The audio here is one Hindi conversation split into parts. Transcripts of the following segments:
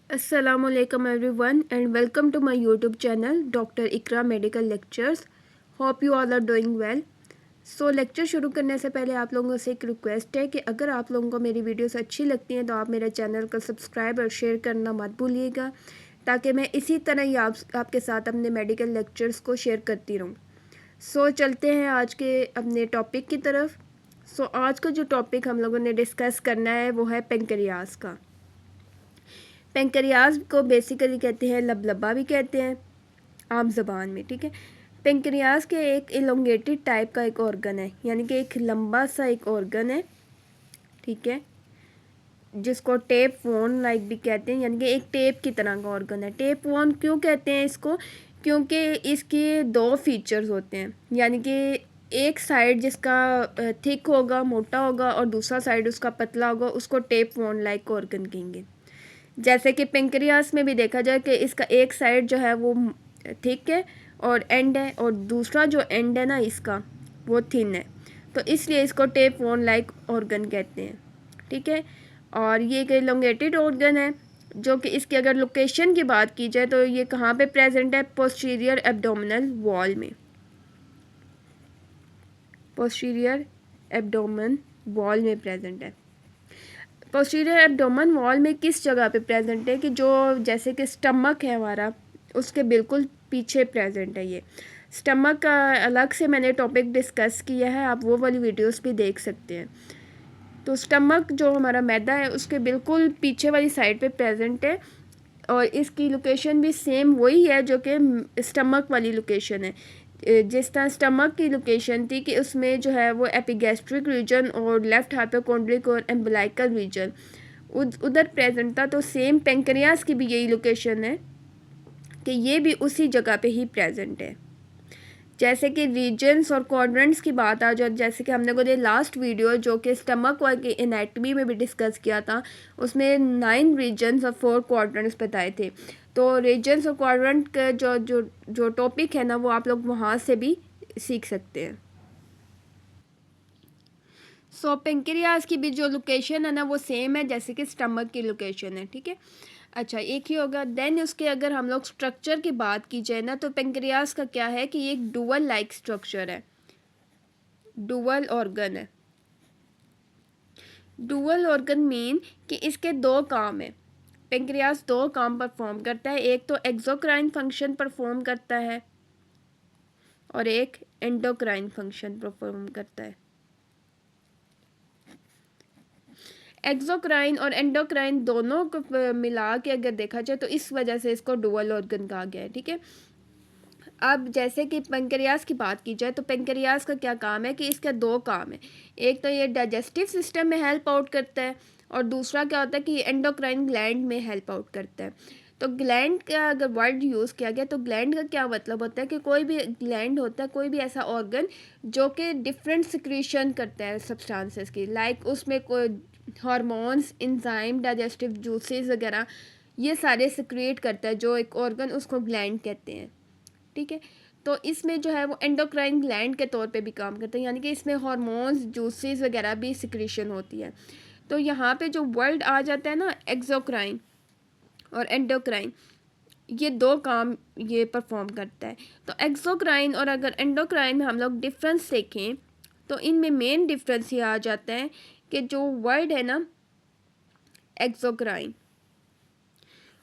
Assalamualaikum everyone and welcome to my YouTube channel Dr. Ikra Medical Lectures. Hope you all are doing well. So lecture शुरू करने से पहले आप लोगों से एक रिक्वेस्ट है कि अगर आप लोगों को मेरी वीडियोस अच्छी लगती हैं तो आप मेरे चैनल को सब्सक्राइब और शेयर करना मत भूलिएगा ताकि मैं इसी तरह ही आपके साथ अपने मेडिकल लेक्चर्स को शेयर करती रहूँ। सो चलते हैं आज के अपने टॉपिक की तरफ। आज का जो टॉपिक हम लोगों ने डिस्कस करना है वो है पेंक्रियाज का। पेंक्रियाज को बेसिकली कहते हैं लबलबा भी कहते हैं आम ज़बान में, ठीक है। पेंक्रियाज के एक इलोंगेटेड टाइप का एक ऑर्गन है, यानी कि एक लंबा सा एक ऑर्गन है, ठीक है, जिसको टेप वोन लाइक भी कहते हैं, यानी कि एक टेप की तरह का ऑर्गन है। टेप वोन क्यों कहते हैं इसको? क्योंकि इसके दो फीचर्स होते हैं, यानी कि एक साइड जिसका थिक होगा, मोटा होगा, और दूसरा साइड उसका पतला होगा, उसको टेप वोन लाइक ऑर्गन कहेंगे। जैसे कि पेंक्रियास में भी देखा जाए कि इसका एक साइड जो है वो थिक है और एंड है, और दूसरा जो एंड है ना इसका वो थिन है, तो इसलिए इसको टेप वोन लाइक ऑर्गन कहते हैं, ठीक है। और ये एक एलोंगेटेड ऑर्गन है जो कि इसकी अगर लोकेशन की बात की जाए तो ये कहाँ पे प्रेजेंट है? पोस्टीरियर एब्डोमिनल वॉल में। पोस्टीरियर एब्डोमेन वॉल में प्रेजेंट है। पोस्टीरियर एब्डोमेन वॉल में किस जगह पे प्रेजेंट है? कि जो जैसे कि स्टमक है हमारा, उसके बिल्कुल पीछे प्रेजेंट है। ये स्टमक का अलग से मैंने टॉपिक डिस्कस किया है, आप वो वाली वीडियोस भी देख सकते हैं। तो स्टमक जो हमारा मैदा है उसके बिल्कुल पीछे वाली साइड पे प्रेजेंट है, और इसकी लोकेशन भी सेम वही है जो कि स्टमक वाली लोकेशन है। जिस तरह स्टमक की लोकेशन थी कि उसमें जो है वो एपिगैस्ट्रिक रीजन और लेफ्ट हाइपोकोंड्रिक और एम्बलाइकल रीजन उधर प्रेजेंट था, तो सेम पेंक्रियास की भी यही लोकेशन है कि ये भी उसी जगह पे ही प्रेजेंट है। जैसे कि रीजन्स और क्वाड्रेंट्स की बात आ जाए, जैसे कि हमने को लास्ट वीडियो जो कि स्टमक की एनाटमी में भी डिस्कस किया था, उसमें 9 रीजन्स और 4 क्वाड्रेंट्स बताए थे। तो रीजन्स और क्वाड्रेंट का जो जो जो टॉपिक है ना वो आप लोग वहाँ से भी सीख सकते हैं। पेंक्रियाज की भी जो लोकेशन है ना वो सेम है जैसे कि स्टमक की लोकेशन है, ठीक है। अच्छा, एक ही होगा। देन उसके अगर हम लोग स्ट्रक्चर की बात की जाए ना तो पेंक्रियाज का क्या है कि ये एक डुअल लाइक स्ट्रक्चर है, डुअल ऑर्गन है। डुअल ऑर्गन मीन कि इसके दो काम है। पेंक्रियाज दो काम परफॉर्म करता है, एक तो एक्सोक्राइन फंक्शन परफॉर्म करता है और एक एंडोक्राइन फंक्शन परफॉर्म करता है। एक्सोक्राइन और एंडोक्राइन दोनों को मिला के अगर देखा जाए तो इस वजह से इसको डुअल ऑर्गन कहा गया है, ठीक है। अब जैसे कि पेंक्रियाज की बात की जाए तो पेंक्रियाज का क्या काम है कि इसका दो काम है। एक तो ये डाइजेस्टिव सिस्टम में हेल्प आउट करता है, और दूसरा क्या होता है कि एंडोक्राइन ग्लैंड में हेल्प आउट करता है। तो ग्लैंड का अगर वर्ड यूज़ किया गया तो ग्लैंड का क्या मतलब होता है कि कोई भी ग्लैंड होता है, कोई भी ऐसा ऑर्गन जो कि डिफरेंट सिक्रीशन करता है सब्सटेंसेस की, लाइक उसमें कोई हार्मोन्स, एंजाइम, डाइजेस्टिव जूसेस वगैरह ये सारे सिक्रिएट करता है जो एक ऑर्गन, उसको ग्लैंड कहते हैं, ठीक है। तो इसमें जो है वो एंडोक्राइन ग्लैंड के तौर पे भी काम करते हैं, यानी कि इसमें हार्मोन्स, जूसेस वगैरह भी सिक्रीशन होती है। तो यहाँ पे जो वर्ड आ जाता है ना एक्सोक्राइन और एंडोक्राइन, ये दो काम ये परफॉर्म करता है। तो एक्सोक्राइन और अगर एंडोक्राइन में हम लोग डिफरेंस देखें तो इनमें मेन डिफरेंस ये आ जाता है कि जो वर्ड है ना एक्सोक्राइन,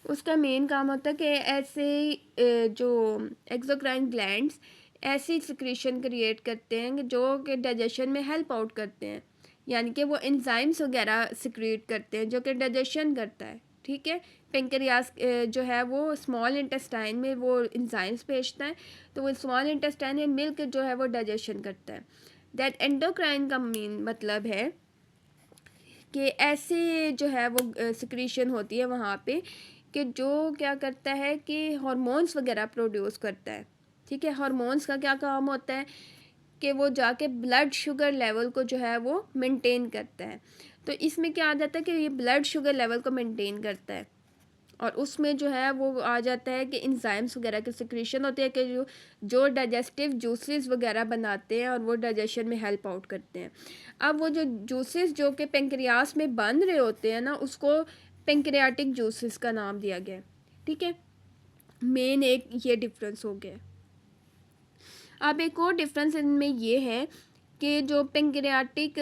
उसका मेन काम होता है कि ऐसे जो एक्सोक्राइन ग्लैंड्स ऐसी सिक्रीशन क्रिएट करते हैं जो कि डाइजेशन में हेल्प आउट करते हैं, यानी कि वो एंजाइम्स वगैरह सिक्रिएट करते हैं जो कि डाइजेशन करता है, ठीक है। पेंक्रियास जो है वो स्मॉल इंटेस्टाइन में वो एंजाइम्स भेजता है, तो वो स्मॉल इंटेस्टाइन में मिलकर जो है वो डाइजेशन करता है। दैट एंडोक्राइन का मेन मतलब है कि ऐसे जो है वो सिक्रीशन होती है वहाँ पे कि जो क्या करता है कि हार्मोन्स वगैरह प्रोड्यूस करता है, ठीक है। हार्मोन्स का क्या काम होता है कि वो जाके ब्लड शुगर लेवल को जो है वो मेंटेन करता है। तो इसमें क्या आ जाता है कि ये ब्लड शुगर लेवल को मेंटेन करता है, और उसमें जो है वो आ जाता है कि इंजाइम्स वगैरह की सिक्रीशन होती है कि जो डाइजेस्टिव जूसेस वगैरह बनाते हैं और वो डाइजेशन में हेल्प आउट करते हैं। अब वो जो जूसेस जो कि पेंक्रियास में बन रहे होते हैं ना उसको पेंक्रियाटिक जूसेस का नाम दिया गया है, ठीक है। मेन एक ये डिफरेंस हो गया। अब एक और डिफरेंस इनमें ये है कि जो पेंक्रियाटिक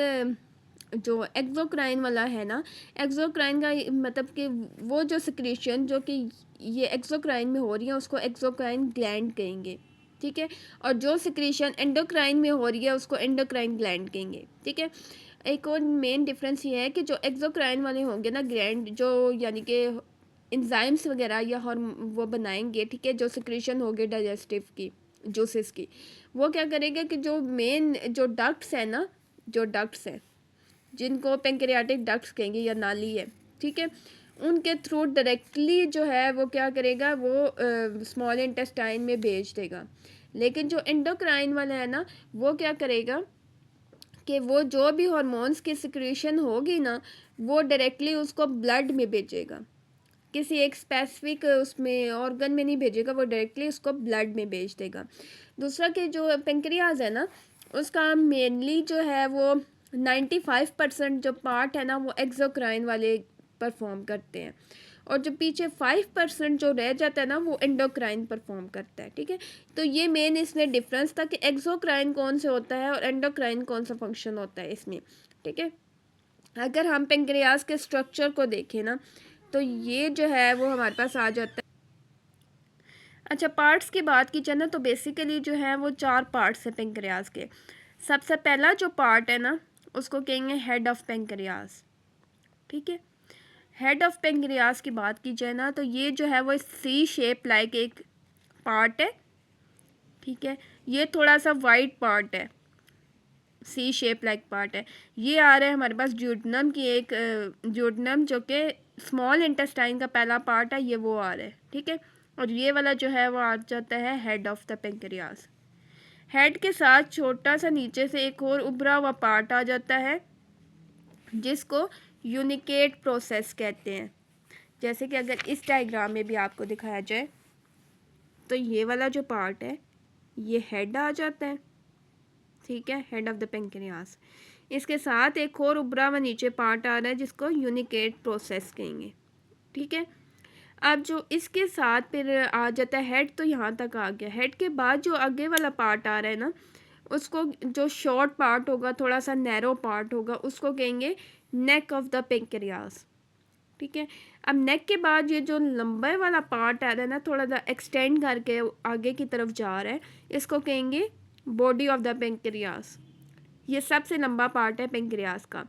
जो एक्सोक्राइन वाला है ना, एक्सोक्राइन का मतलब कि वो जो सिक्रीशन जो कि ये एक्सोक्राइन में हो रही है उसको एक्सोक्राइन ग्लैंड कहेंगे, ठीक है। और जो सिक्रीशन एंडोक्राइन में हो रही है उसको एंडोक्राइन ग्लैंड कहेंगे, ठीक है। एक और मेन डिफरेंस ये है कि जो एक्सोक्राइन वाले होंगे ना ग्लैंड, जो यानी कि इंजाइम्स वगैरह या वो बनाएंगे, ठीक है, जो सिक्रीशन होगी डाइजेस्टिव की जूसेस की, वो क्या करेगा कि जो मेन जो डक्ट्स है ना, जो डक्ट्स हैं जिनको पेंक्रियाटिक डक्ट्स कहेंगे या नाली है, ठीक है, उनके थ्रू डायरेक्टली जो है वो क्या करेगा, वो स्मॉल इंटेस्टाइन में भेज देगा। लेकिन जो एंडोक्राइन वाला है ना, वो क्या करेगा कि वो जो भी हार्मोन्स की सिक्रीशन होगी ना, वो डायरेक्टली उसको ब्लड में भेजेगा, किसी एक स्पेसिफिक उसमें ऑर्गन में नहीं भेजेगा, वो डायरेक्टली उसको ब्लड में भेज देगा। दूसरा कि जो पेंक्रियाज है ना, उसका मेनली जो है वो 95% जो पार्ट है ना वो एक्सोक्राइन वाले परफॉर्म करते हैं, और जो पीछे 5% जो रह जाता है ना वो एंडोक्राइन परफॉर्म करता है, ठीक है। तो ये मेन इसमें डिफरेंस था कि एक्सोक्राइन कौन से होता है और एंडोक्राइन कौन सा फंक्शन होता है इसमें, ठीक है। अगर हम पेंक्रियाज के स्ट्रक्चर को देखें ना, तो ये जो है वो हमारे पास आ जाता है। अच्छा, पार्ट्स की बात की जाए ना, तो बेसिकली जो है वो 4 पार्ट्स हैं पेंक्रियाज के। सबसे पहला जो पार्ट है ना उसको कहेंगे हेड ऑफ पेंक्रियाज, ठीक है। हेड ऑफ पेंक्रियाज की बात की जाए ना, तो ये जो है वो सी शेप लाइक एक पार्ट है, ठीक है। ये थोड़ा सा वाइड पार्ट है, सी शेप लाइक पार्ट है। ये आ रहा है हमारे पास ड्यूडनम की एक ड्यूडनम जो कि स्मॉल इंटेस्टाइन का पहला पार्ट है, ये वो आ रहा है, ठीक है। और ये वाला जो है वो आ जाता है head of the pancreas. Head के साथ छोटा सा नीचे से एक और उभरा हुआ पार्ट आ जाता है जिसको यूनिकेट प्रोसेस कहते हैं। जैसे कि अगर इस डायग्राम में भी आपको दिखाया जाए तो ये वाला जो पार्ट है ये हेड आ जाता है, ठीक है, हेड ऑफ द पेंक्रियाज। इसके साथ एक और उभरा हुआ नीचे पार्ट आ रहा है जिसको यूनिकेट प्रोसेस कहेंगे, ठीक है। अब जो इसके साथ फिर आ जाता है हेड, तो यहाँ तक आ गया। हेड के बाद जो आगे वाला पार्ट आ रहा है ना, उसको जो शॉर्ट पार्ट होगा, थोड़ा सा नैरो पार्ट होगा, उसको कहेंगे नेक ऑफ द पेंक्रियाज, ठीक है। अब नेक के बाद ये जो लंबे वाला पार्ट आ रहा है ना, थोड़ा सा एक्सटेंड करके आगे की तरफ जा रहा है, इसको कहेंगे बॉडी ऑफ द पेंक्रियाज। ये सबसे लंबा पार्ट है पेंक्रियाज का।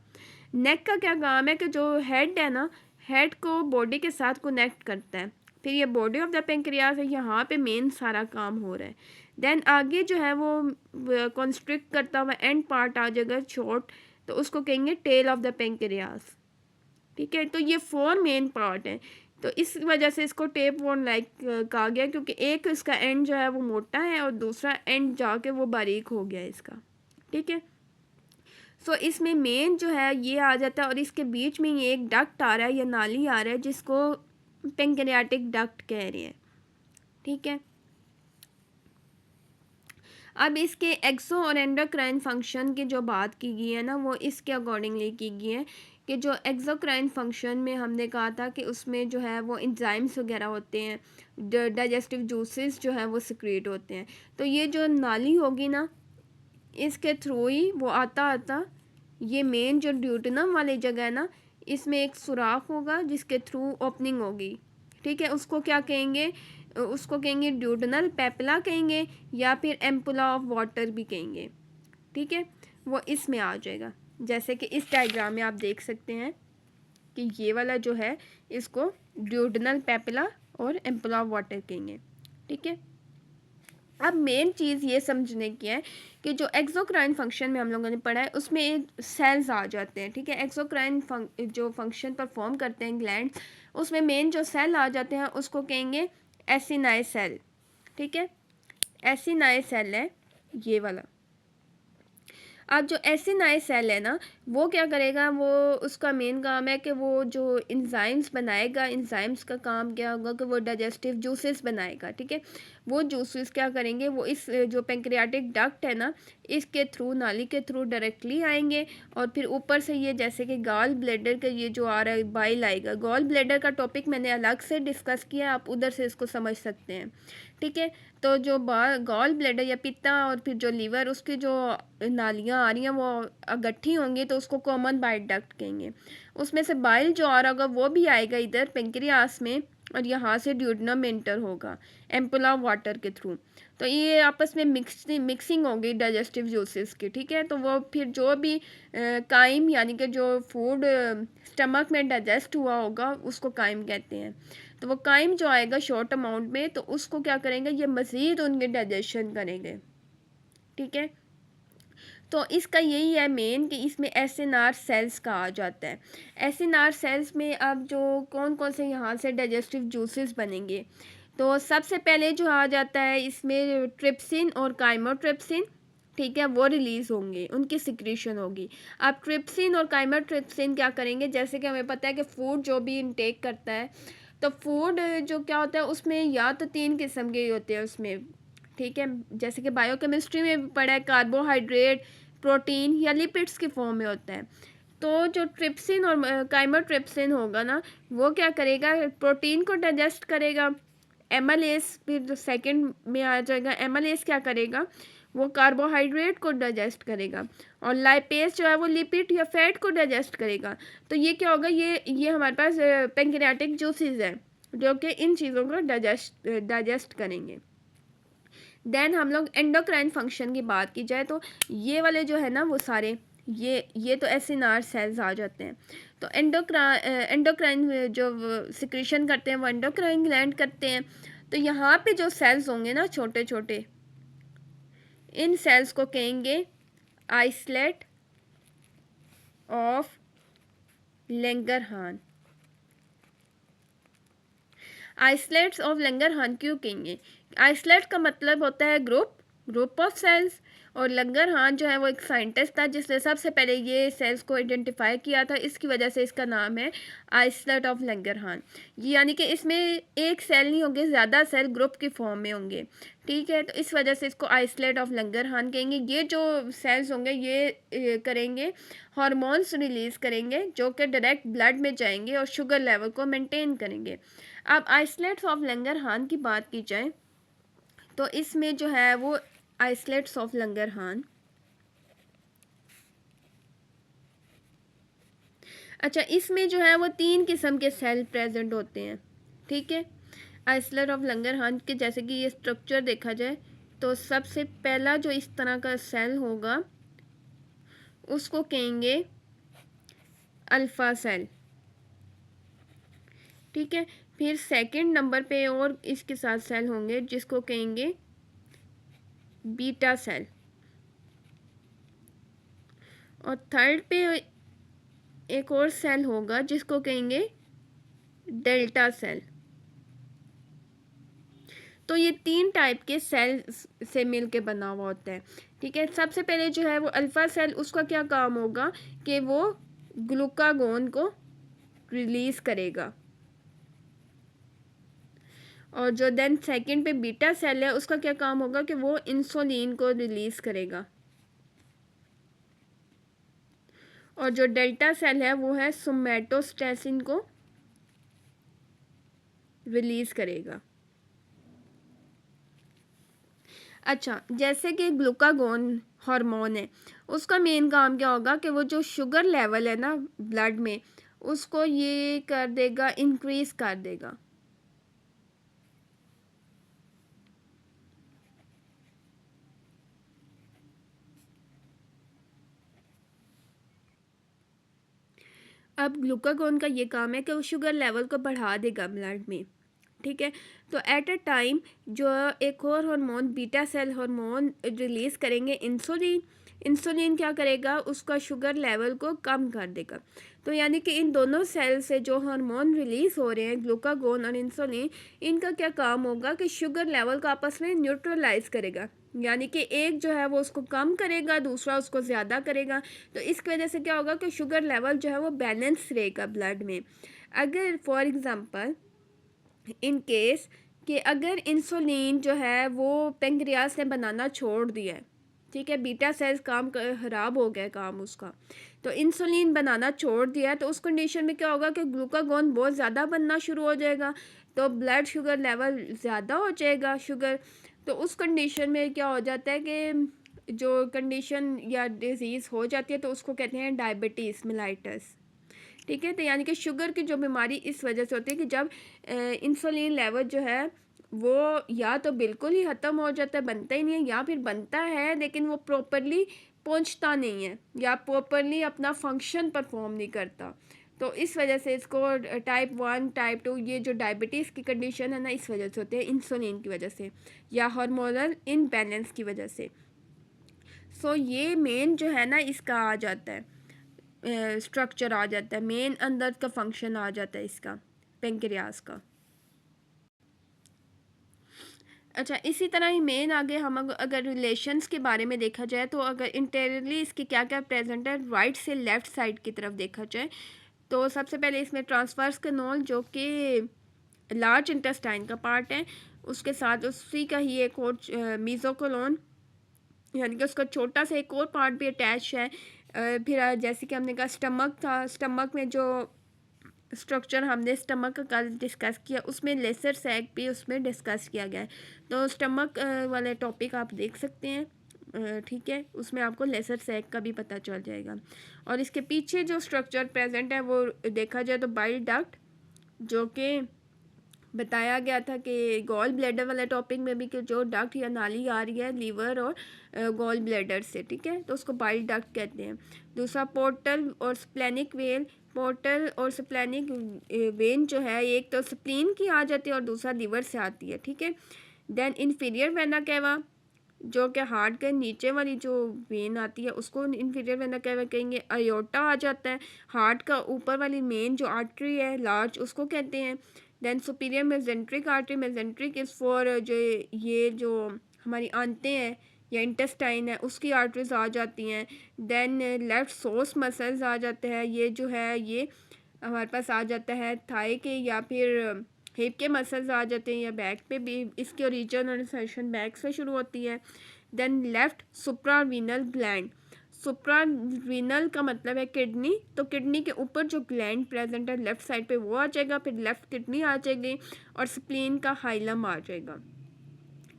नेक का क्या काम है कि जो हेड है ना, हेड को बॉडी के साथ कनेक्ट करता है। फिर ये बॉडी ऑफ द पेंक्रियाज है, यहाँ पे मेन सारा काम हो रहा है। देन आगे जो है वो कंस्ट्रिक्ट करता हुआ एंड पार्ट आ जाएगा शॉर्ट, तो उसको कहेंगे टेल ऑफ द पेंक्रियाज, ठीक है। तो ये 4 मेन पार्ट हैं, तो इस वजह से इसको टेप वन लाइक कहा गया, क्योंकि एक इसका एंड जो है वो मोटा है और दूसरा एंड जाके वो बारीक हो गया इसका, ठीक है। सो इसमें मेन जो है ये आ जाता है, और इसके बीच में ये एक डक्ट आ रहा है या नाली आ रहा है जिसको पेंक्रियाटिक डक्ट कह रहे हैं, ठीक है। अब इसके एक्सो और एंडोक्राइन फंक्शन की जो बात की गई है ना, वो इसके अकॉर्डिंगली की गई है कि जो एक्सोक्राइन फंक्शन में हमने कहा था कि उसमें जो है वो एंजाइम्स वगैरह होते हैं, डाइजेस्टिव जूसेस जो है वो सिक्रेट होते हैं। तो ये जो नाली होगी ना, इसके थ्रू ही वो आता आता ये मेन जो ड्यूटनम वाली जगह है ना, इसमें एक सुराख होगा जिसके थ्रू ओपनिंग होगी, ठीक है। उसको क्या कहेंगे, उसको कहेंगे ड्यूडनल पेपला कहेंगे या फिर एम्पुला ऑफ वाटर भी कहेंगे, ठीक है। वो इसमें आ जाएगा, जैसे कि इस डायग्राम में आप देख सकते हैं कि ये वाला जो है इसको ड्यूडनल पेपला और एम्पुला ऑफ वाटर कहेंगे, ठीक है। अब मेन चीज़ ये समझने की है कि जो एक्सोक्राइन फंक्शन में हम लोगों ने पढ़ा है उसमें सेल्स आ जाते हैं, ठीक है। एक्सोक्राइन जो फंक्शन परफॉर्म करते हैं ग्लैंड, उसमें मेन जो सेल आ जाते हैं उसको कहेंगे एसिनाई सेल, ठीक है। एसिनाई सेल है ये वाला। अब जो एसिनाइ सेल है ना, वो क्या करेगा, वो उसका मेन काम है कि वो जो इंजाइम्स बनाएगा, इंजाइम्स का काम क्या होगा कि वो डाइजेस्टिव जूसेस बनाएगा, ठीक है। वो जूसेस क्या करेंगे, वो इस जो पेंक्रियाटिक डक्ट है ना, इसके थ्रू, नाली के थ्रू डायरेक्टली आएंगे, और फिर ऊपर से ये जैसे कि गॉल ब्लैडर का ये जो आ रहा है बाइल आएगा। गॉल ब्लैडर का टॉपिक मैंने अलग से डिस्कस किया है, आप उधर से इसको समझ सकते हैं, ठीक है। तो जो गॉल ब्लैडर या पित्ता और फिर जो लीवर, उसकी जो नालियाँ आ रही हैं वो गट्ठी होंगी, तो उसको कॉमन बाइल डक्ट कहेंगे। उसमें से बाइल जो आ रहा होगा वो भी आएगा इधर पेंक्रियास में, और यहाँ से ड्यूडेनम में एंटर होगा एम्पुला वाटर के थ्रू। तो ये आपस में मिक्सिंग होगी डाइजेस्टिव जूसेस की, ठीक है। तो वो फिर जो भी काइम यानी कि जो फूड स्टमक में डाइजेस्ट हुआ होगा उसको काइम कहते हैं। तो वो काइम जो आएगा शॉर्ट अमाउंट में, तो उसको क्या करेंगे, ये मज़ीद उनके डाइजेशन करेंगे, ठीक है। तो इसका यही है मेन कि इसमें एसएनआर सेल्स कहा जाता है। एसएनआर सेल्स में अब जो कौन कौन से यहाँ से डाइजेस्टिव जूसेस बनेंगे, तो सबसे पहले जो आ जाता है इसमें ट्रिप्सिन और काइमोट्रिप्सिन, ठीक है, वो रिलीज़ होंगे, उनकी सिक्रीशन होगी। अब ट्रिप्सिन और काइमोट्रिप्सिन क्या करेंगे, जैसे कि हमें पता है कि फूड जो भी इनटेक करता है, तो फूड जो क्या होता है उसमें या तो 3 किस्म के होते हैं उसमें, ठीक है। जैसे कि बायोकेमिस्ट्री में भी पढ़ा है, कार्बोहाइड्रेट, प्रोटीन या लिपिड्स की फॉर्म में होता है। तो जो ट्रिप्सिन और काइमोट्रिप्सिन होगा ना, वो क्या करेगा, प्रोटीन को डाइजेस्ट करेगा। एमालेस फिर जो सेकंड में आ जाएगा, एमालेस क्या करेगा, वो कार्बोहाइड्रेट को डाइजेस्ट करेगा, और लाइपेज जो है वो लिपिड या फैट को डाइजेस्ट करेगा। तो ये क्या होगा, ये हमारे पास पेंक्रियाटिक जूसेस है जो कि इन चीज़ों को डाइजेस्ट करेंगे। देन हम लोग एंडोक्राइन फंक्शन की बात की जाए, तो ये वाले जो है ना वो सारे ये तो एसिनार सेल्स आ जाते हैं। तो एंडोक्राइन जो सिक्रीशन करते हैं वो एंडोक्राइन ग्लैंड करते हैं। तो यहाँ पे जो सेल्स होंगे ना छोटे छोटे, इन सेल्स को कहेंगे आइसलेट ऑफ लैंगरहान। आइसलेट्स ऑफ लैंगरहान क्यों कहेंगे, आइसलेट का मतलब होता है ग्रुप ऑफ सेल्स, और लैंगरहान जो है वो एक साइंटिस्ट था जिसने सबसे पहले ये सेल्स को आइडेंटिफाई किया था, इसकी वजह से इसका नाम है आइसलेट ऑफ लैंगरहान। यानी कि इसमें एक सेल नहीं होंगे, ज़्यादा सेल ग्रुप की फॉर्म में होंगे, ठीक है। तो इस वजह से इसको आइसलेट ऑफ लैंगरहान कहेंगे। ये जो सेल्स होंगे ये करेंगे हार्मोन्स रिलीज़ करेंगे जो कि डायरेक्ट ब्लड में जाएंगे और शुगर लेवल को मेंटेन करेंगे। अब आइसलेट्स ऑफ लैंगरहान की बात की जाए, तो इसमें जो है वो आइसलेट्स ऑफ लैंगरहान, अच्छा, इसमें जो है वो 3 किस्म के सेल प्रेजेंट होते हैं, ठीक है। आइसलेट ऑफ लैंगरहान के जैसे कि ये स्ट्रक्चर देखा जाए, तो सबसे पहला जो इस तरह का सेल होगा उसको कहेंगे अल्फा सेल, ठीक है। फिर सेकंड नंबर पे और इसके साथ सेल होंगे जिसको कहेंगे बीटा सेल, और थर्ड पे एक और सेल होगा जिसको कहेंगे डेल्टा सेल। तो ये 3 टाइप के सेल से मिल के बना हुआ होता है, ठीक है। सबसे पहले जो है वो अल्फा सेल, उसका क्या काम होगा कि वो ग्लूकागोन को रिलीज़ करेगा, और जो देन सेकंड पे बीटा सेल है उसका क्या काम होगा कि वो इंसुलिन को रिलीज़ करेगा, और जो डेल्टा सेल है वो है सोमैटोस्टेसिन को रिलीज़ करेगा। अच्छा, जैसे कि ग्लूकागोन हार्मोन है, उसका मेन काम क्या होगा कि वो जो शुगर लेवल है ना ब्लड में, उसको ये कर देगा, इंक्रीज़ कर देगा। अब ग्लूकागोन का ये काम है कि वो शुगर लेवल को बढ़ा देगा ब्लड में, ठीक है। तो एट अ टाइम जो एक और hormone beta cell hormone release करेंगे इंसुलिन, इंसुलिन क्या करेगा, उसका शुगर लेवल को कम कर देगा। तो यानी कि इन दोनों सेल से जो हार्मोन रिलीज़ हो रहे हैं ग्लूकागोन और इंसुलिन, इनका क्या काम होगा कि शुगर लेवल को आपस में न्यूट्रलाइज करेगा, यानी कि एक जो है वो उसको कम करेगा, दूसरा उसको ज़्यादा करेगा। तो इसकी वजह से क्या होगा कि शुगर लेवल जो है वो बैलेंस रहेगा ब्लड में। अगर फॉर एग्ज़ाम्पल इन केस कि अगर इंसुलिन जो है वो पेंक्रियास ने बनाना छोड़ दिया है, ठीक है, बीटा सेल्स काम ख़राब हो गया काम उसका, तो इंसुलिन बनाना छोड़ दिया है, तो उस कंडीशन में क्या होगा कि ग्लूकागोन बहुत ज़्यादा बनना शुरू हो जाएगा, तो ब्लड शुगर लेवल ज़्यादा हो जाएगा शुगर। तो उस कंडीशन में क्या हो जाता है कि जो कंडीशन या डिज़ीज़ हो जाती है तो उसको कहते हैं डायबिटीज़ मेलाइटस। ठीक है, तो यानी कि शुगर की जो बीमारी इस वजह से होती है कि जब इंसुलिन लेवल जो है वो या तो बिल्कुल ही ख़त्म हो जाता है, बनता ही नहीं है, या फिर बनता है लेकिन वो प्रॉपरली पहुंचता नहीं है या प्रॉपरली अपना फंक्शन परफॉर्म नहीं करता। तो इस वजह से इसको टाइप 1 टाइप 2 ये जो डायबिटीज़ की कंडीशन है ना, इस वजह से होती है, इंसुलिन की वजह से या हार्मोनल इनबैलेंस की वजह से। सो ये मेन जो है ना इसका आ जाता है, स्ट्रक्चर आ जाता है, मेन अंदर का फंक्शन आ जाता है इसका, पेंक्रियास का। अच्छा, इसी तरह ही मेन आगे हम अगर रिलेशंस के बारे में देखा जाए तो अगर इंटेरियरली इसके क्या क्या प्रेजेंट है राइट से लेफ़्ट साइड की तरफ देखा जाए तो सबसे पहले इसमें ट्रांसवर्स कैनाल जो कि लार्ज इंटेस्टाइन का पार्ट है, उसके साथ उसी का ही एक और मीज़ोकोलोन यानी कि उसका छोटा सा एक और पार्ट भी अटैच है। फिर जैसे कि हमने कहा स्टमक था, स्टमक में जो स्ट्रक्चर हमने स्टमक का कल डिस्कस किया उसमें लेसर सैक भी उसमें डिस्कस किया गया है, तो स्टमक वाले टॉपिक आप देख सकते हैं, ठीक है, उसमें आपको लेसर सैक का भी पता चल जाएगा। और इसके पीछे जो स्ट्रक्चर प्रेजेंट है वो देखा जाए तो बाइल डक्ट जो कि बताया गया था कि गॉल ब्लैडर वाले टॉपिक में भी कि जो डक्ट या नाली आ रही है लीवर और गॉल ब्लैडर से, ठीक है, तो उसको बाइल डक्ट कहते हैं। दूसरा पोर्टल और स्प्लेनिक वेन, पोर्टल और स्प्लेनिक वेन जो है एक तो स्प्लीन की आ जाती है और दूसरा लीवर से आती है, ठीक है। देन इन्फीरियर वेना कैवा जो कि हार्ट के नीचे वाली जो वेन आती है उसको इन्फीरियर वेना कैवा कहेंगे। अयोटा आ जाता है, हार्ट का ऊपर वाली मेन जो आर्टरी है लार्ज उसको कहते हैं। Then superior mesenteric artery, mesenteric is for जो ये जो हमारी आंतें हैं या इंटेस्टाइन है उसकी आर्टरीज आ जाती हैं। देन लेफ्ट सोर्स मसल्स आ जाते हैं, ये जो है ये हमारे पास आ जाता है थाई के या फिर हिप के मसल्स आ जाते हैं या बैक पे भी, इसकी ओरिजिन और सेशन बैक से शुरू होती है। देन लेफ्ट सुप्रावीनल ग्लैंड, सुप्रावीनल का मतलब है किडनी, तो किडनी के ऊपर जो ग्लैंड प्रेजेंट है लेफ्ट साइड पे वो आ जाएगा, फिर लेफ्ट किडनी आ जाएगी और स्प्लीन का हाइलम आ जाएगा,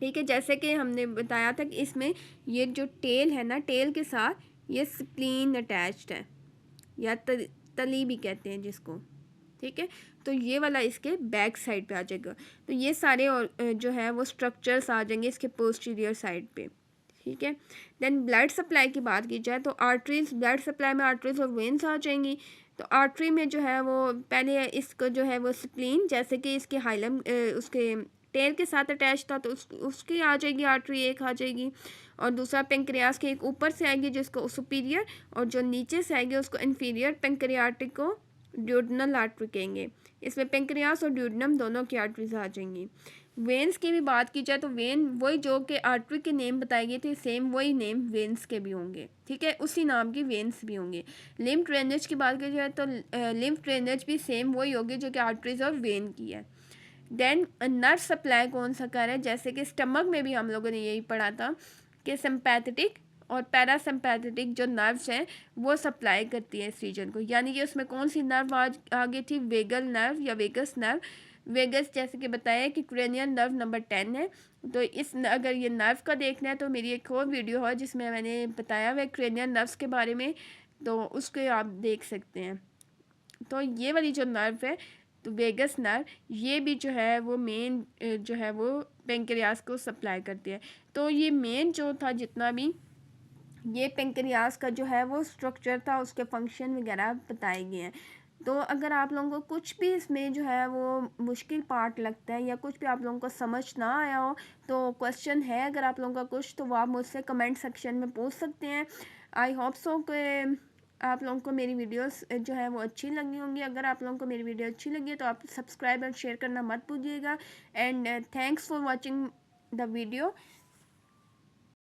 ठीक है। जैसे कि हमने बताया था कि इसमें ये जो टेल है ना, टेल के साथ ये स्प्लीन अटैच्ड है या तली भी कहते हैं जिसको, ठीक है, तो ये वाला इसके बैक साइड पे आ जाएगा। तो ये सारे और जो है वो स्ट्रक्चर्स आ जाएंगे इसके पोस्टीरियर साइड पे, ठीक है। देन ब्लड सप्लाई की बात की जाए तो आर्टरीज, ब्लड सप्लाई में आर्टरीज और वेन्स आ जाएंगी। तो आर्टरी में जो है वो पहले इसको जो है वो स्प्लीन, जैसे कि इसके हाइलम उसके टेल के साथ अटैच था तो उसकी आ जाएगी आर्टरी, एक आ जाएगी। और दूसरा पेंक्रियास के एक ऊपर से आएगी जिसको सुपीरियर, और जो नीचे से आएगी उसको इन्फीरियर पेंक्रियाटिक को ड्यूडनल आर्टरी कहेंगे। इसमें पेंक्रियास और ड्यूडनम दोनों की आर्टरीज आ जाएंगी। वेन्स की भी बात की जाए तो वेन वही जो कि आर्टरी के नेम बताए गए थे सेम वही नेम वेन्स के भी होंगे, ठीक है, उसी नाम की वेन्स भी होंगे। लिम्फ ड्रेनेज की बात की जाए तो लिम्फ ड्रेनेज भी सेम वही होगी जो कि आर्टरीज और वेन की है। देन नर्व सप्लाई कौन सा कर है, जैसे कि स्टमक में भी हम लोगों ने यही पढ़ा था कि सिंपैथेटिक और पैरासिम्पैथेटिक जो नर्व्स हैं वो सप्लाई करती है इस रीजन को, यानी कि उसमें कौन सी नर्व आ गई थी, वेगल नर्व या वेगस नर्व। वेगस जैसे कि बताया कि क्रेनियल नर्व नंबर 10 है, तो इस अगर ये नर्व का देखना है तो मेरी एक और वीडियो है जिसमें मैंने बताया हुआ क्रेनियल नर्व्स के बारे में, तो उसको आप देख सकते हैं। तो ये वाली जो नर्व है तो वेगस नर्व ये भी जो है वो मेन जो है वो पेंक्रियास को सप्लाई करती है। तो ये मेन जो था जितना भी ये पेंक्रियास का जो है वो स्ट्रक्चर था उसके फंक्शन वगैरह बताए गए हैं। तो अगर आप लोगों को कुछ भी इसमें जो है वो मुश्किल पार्ट लगता है या कुछ भी आप लोगों को समझ ना आया हो तो क्वेश्चन है अगर आप लोगों का कुछ, तो वो आप मुझसे कमेंट सेक्शन में पूछ सकते हैं। आई होप सो कि आप लोगों को मेरी वीडियोस जो है वो अच्छी लगी होंगी। अगर आप लोगों को मेरी वीडियो अच्छी लगी है तो आप सब्सक्राइब और शेयर करना मत भूलिएगा। And thanks for watching the video.